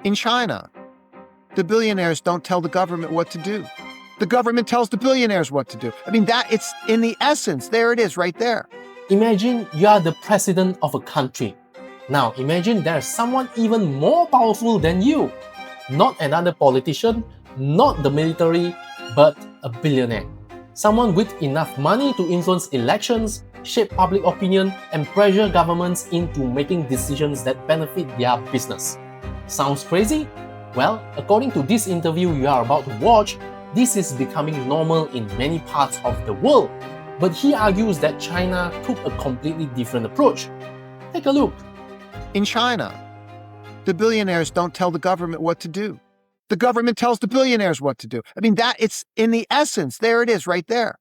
In China, the billionaires don't tell the government what to do. The government tells the billionaires what to do. I mean, it's in the essence, there it is right there. Imagine you are the president of a country. Now imagine there is someone even more powerful than you. Not another politician, not the military, but a billionaire. Someone with enough money to influence elections, shape public opinion, and pressure governments into making decisions that benefit their business. Sounds crazy? Well, according to this interview you are about to watch, this is becoming normal in many parts of the world. But he argues that China took a completely different approach. Take a look. In China, the billionaires don't tell the government what to do. The government tells the billionaires what to do. I mean, it's in the essence, there it is right there.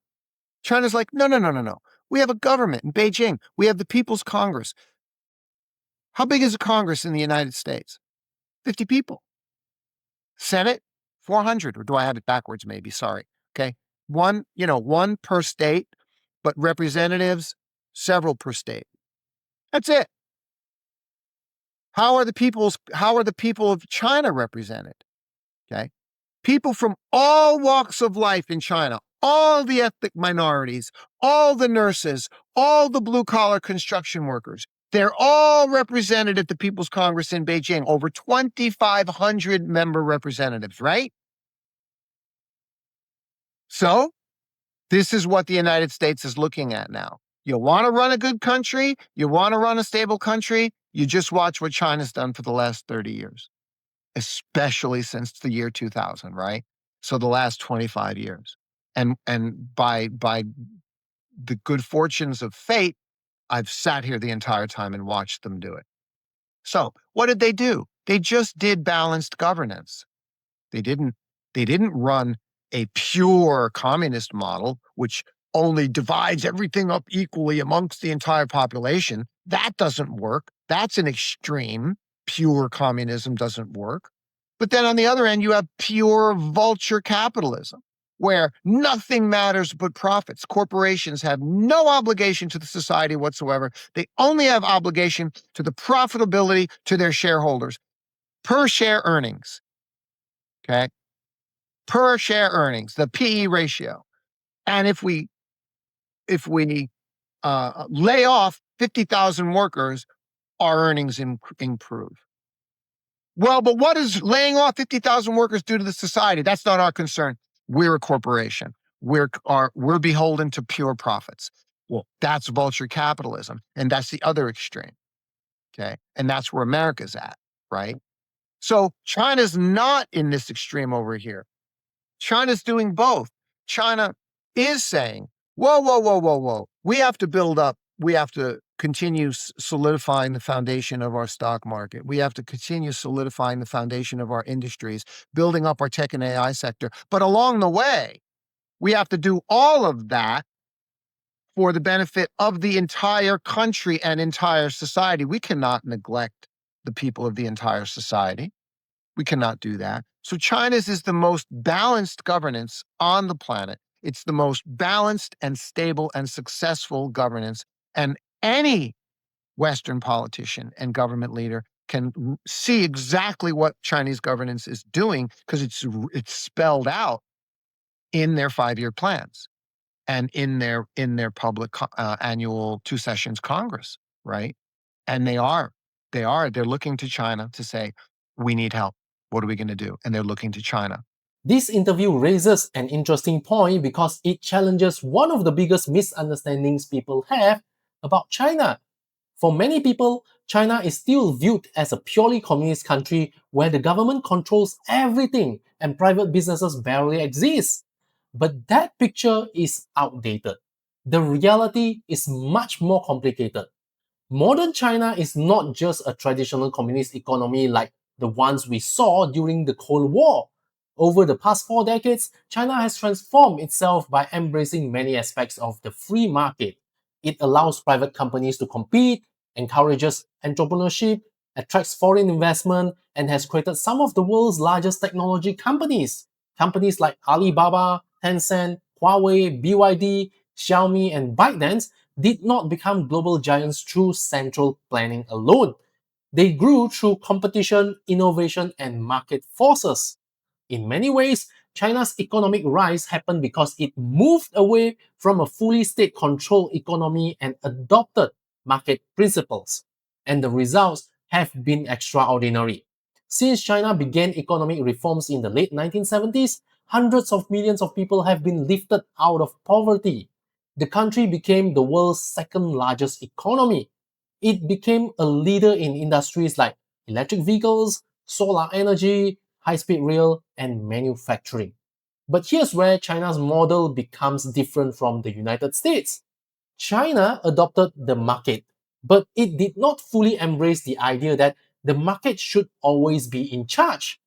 China's like, no. We have a government in Beijing. We have the People's Congress. How big is a Congress in the United States? 50 people. Senate, 400, or do I have it backwards maybe? Sorry. Okay. One per state, but representatives, several per state. That's it. How are the people of China represented? Okay. People from all walks of life in China, all the ethnic minorities, all the nurses, all the blue-collar construction workers, they're all represented at the People's Congress in Beijing, over 2,500 member representatives, right? So, this is what the United States is looking at now. You want to run a good country, you want to run a stable country, you just watch what China's done for the last 30 years, especially since the year 2000, right? So the last 25 years. And by the good fortunes of fate, I've sat here the entire time and watched them do it. So what did they do? They just did balanced governance. They didn't run a pure communist model, which only divides everything up equally amongst the entire population. That doesn't work. That's an extreme. Pure communism doesn't work. But then on the other end, you have pure vulture capitalism, where nothing matters but profits. Corporations have no obligation to the society whatsoever. They only have obligation to the profitability to their shareholders. Per share earnings. Okay? Per share earnings, the PE ratio. And if we lay off 50,000 workers, our earnings improve. Well, but what does laying off 50,000 workers do to the society? That's not our concern. We're a corporation. We're beholden to pure profits. Well, that's vulture capitalism, and that's the other extreme. Okay, and that's where America's at, right? So China's not in this extreme over here. China's doing both. China is saying, whoa. We have to build up. We have to continue solidifying the foundation of our stock market. We have to continue solidifying the foundation of our industries, building up our tech and AI sector. But along the way, we have to do all of that for the benefit of the entire country and entire society. We cannot neglect the people of the entire society. We cannot do that. So China's is the most balanced governance on the planet. It's the most balanced and stable and successful governance. And any Western politician and government leader can see exactly what Chinese governance is doing because it's spelled out in their 5-year plans and in their public annual 2 sessions Congress, right? And they're looking to China to say, we need help. What are we going to do? And they're looking to China. This interview raises an interesting point because it challenges one of the biggest misunderstandings people have about China. For many people, China is still viewed as a purely communist country where the government controls everything and private businesses barely exist. But that picture is outdated. The reality is much more complicated. Modern China is not just a traditional communist economy like the ones we saw during the Cold War. Over the past 4 decades, China has transformed itself by embracing many aspects of the free market. It allows private companies to compete, encourages entrepreneurship, attracts foreign investment, and has created some of the world's largest technology companies. Companies like Alibaba, Tencent, Huawei, BYD, Xiaomi, and ByteDance did not become global giants through central planning alone. They grew through competition, innovation, and market forces. In many ways, China's economic rise happened because it moved away from a fully state controlled economy and adopted market principles. And the results have been extraordinary. Since China began economic reforms in the late 1970s, hundreds of millions of people have been lifted out of poverty. The country became the world's second largest economy. It became a leader in industries like electric vehicles, solar energy, high speed rail, and manufacturing. But here's where China's model becomes different from the United States. China adopted the market, but it did not fully embrace the idea that the market should always be in charge.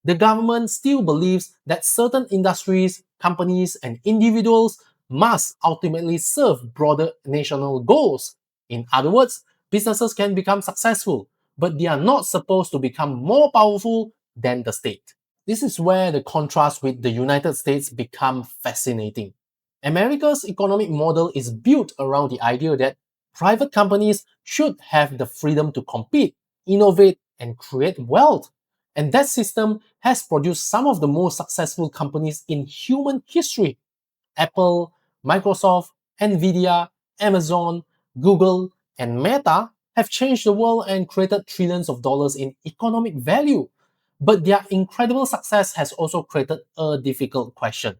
The government still believes that certain industries, companies, and individuals must ultimately serve broader national goals. In other words, businesses can become successful, but they are not supposed to become more powerful than the state. This is where the contrast with the United States become fascinating. America's economic model is built around the idea that private companies should have the freedom to compete, innovate, and create wealth. And that system has produced some of the most successful companies in human history. Apple, Microsoft, Nvidia, Amazon, Google, and Meta have changed the world and created trillions of dollars in economic value. But their incredible success has also created a difficult question.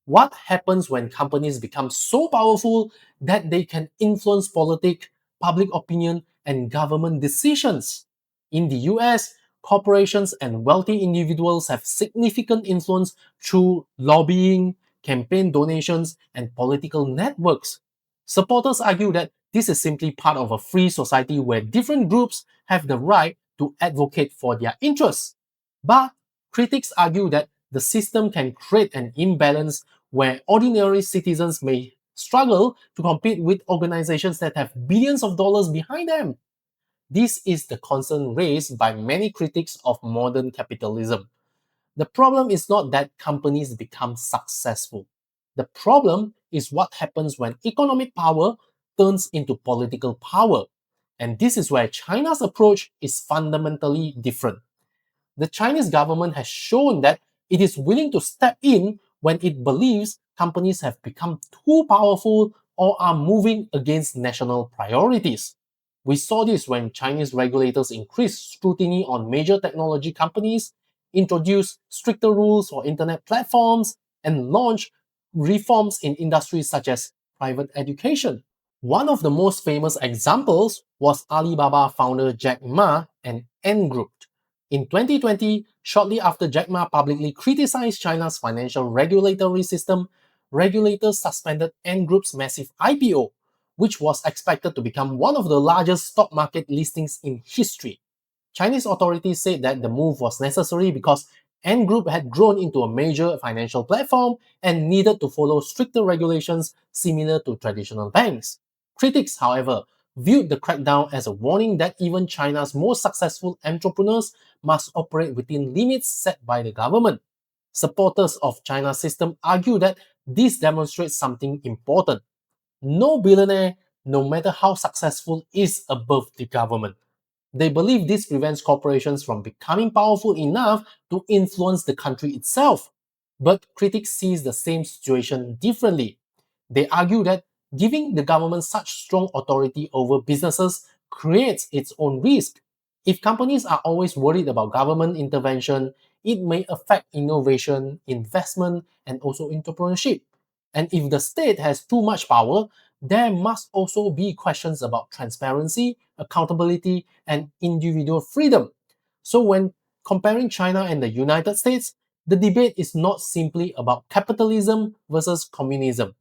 What happens when companies become so powerful that they can influence politics, public opinion, and government decisions? In the US, corporations and wealthy individuals have significant influence through lobbying, campaign donations, and political networks. Supporters argue that this is simply part of a free society where different groups have the right to advocate for their interests. But critics argue that the system can create an imbalance where ordinary citizens may struggle to compete with organizations that have billions of dollars behind them. This is the concern raised by many critics of modern capitalism. The problem is not that companies become successful. The problem is what happens when economic power turns into political power. And this is where China's approach is fundamentally different. The Chinese government has shown that it is willing to step in when it believes companies have become too powerful or are moving against national priorities. We saw this when Chinese regulators increased scrutiny on major technology companies, introduced stricter rules for internet platforms, and launched reforms in industries such as private education. One of the most famous examples was Alibaba founder Jack Ma and Ant Group. In 2020, shortly after Jack Ma publicly criticized China's financial regulatory system, regulators suspended Ant Group's massive IPO, which was expected to become one of the largest stock market listings in history. Chinese authorities said that the move was necessary because Ant Group had grown into a major financial platform and needed to follow stricter regulations similar to traditional banks. Critics, however, viewed the crackdown as a warning that even China's most successful entrepreneurs must operate within limits set by the government. Supporters of China's system argue that this demonstrates something important. No billionaire, no matter how successful, is above the government. They believe this prevents corporations from becoming powerful enough to influence the country itself. But critics see the same situation differently. They argue that giving the government such strong authority over businesses creates its own risk. If companies are always worried about government intervention, it may affect innovation, investment, and also entrepreneurship. And if the state has too much power, there must also be questions about transparency, accountability, and individual freedom. So, when comparing China and the United States, the debate is not simply about capitalism versus communism.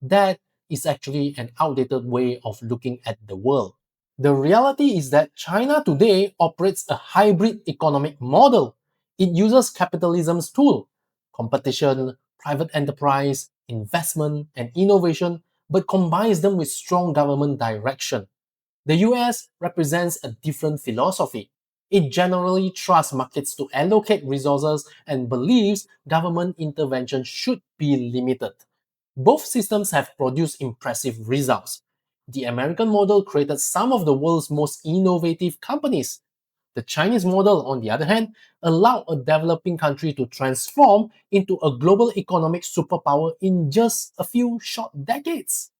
That is actually an outdated way of looking at the world. The reality is that China today operates a hybrid economic model. It uses capitalism's tool, competition, private enterprise, investment, and innovation, but combines them with strong government direction. The US represents a different philosophy. It generally trusts markets to allocate resources and believes government intervention should be limited. Both systems have produced impressive results. The American model created some of the world's most innovative companies. The Chinese model, on the other hand, allowed a developing country to transform into a global economic superpower in just a few short decades.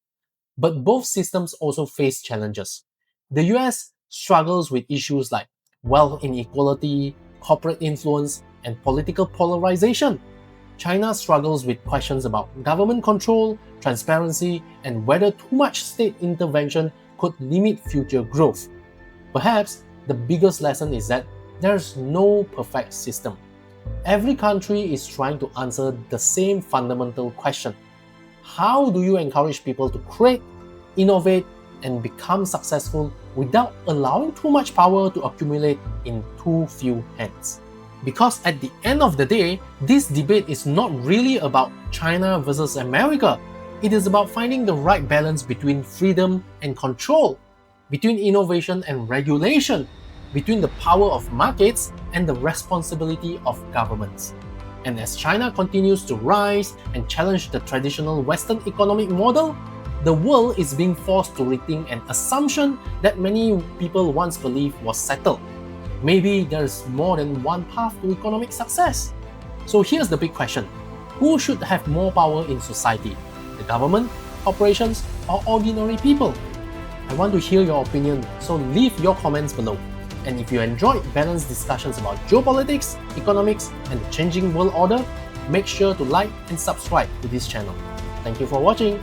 But both systems also face challenges. The US struggles with issues like wealth inequality, corporate influence, and political polarization. China struggles with questions about government control, transparency, and whether too much state intervention could limit future growth. Perhaps the biggest lesson is that there's no perfect system. Every country is trying to answer the same fundamental question. How do you encourage people to create, innovate, and become successful without allowing too much power to accumulate in too few hands? Because at the end of the day, this debate is not really about China versus America. It is about finding the right balance between freedom and control, between innovation and regulation, between the power of markets and the responsibility of governments. And as China continues to rise and challenge the traditional Western economic model, the world is being forced to rethink an assumption that many people once believed was settled. Maybe there's more than one path to economic success. So here's the big question. Who should have more power in society? The government, corporations, or ordinary people? I want to hear your opinion, so leave your comments below. And if you enjoyed balanced discussions about geopolitics, economics, and the changing world order, make sure to like and subscribe to this channel. Thank you for watching.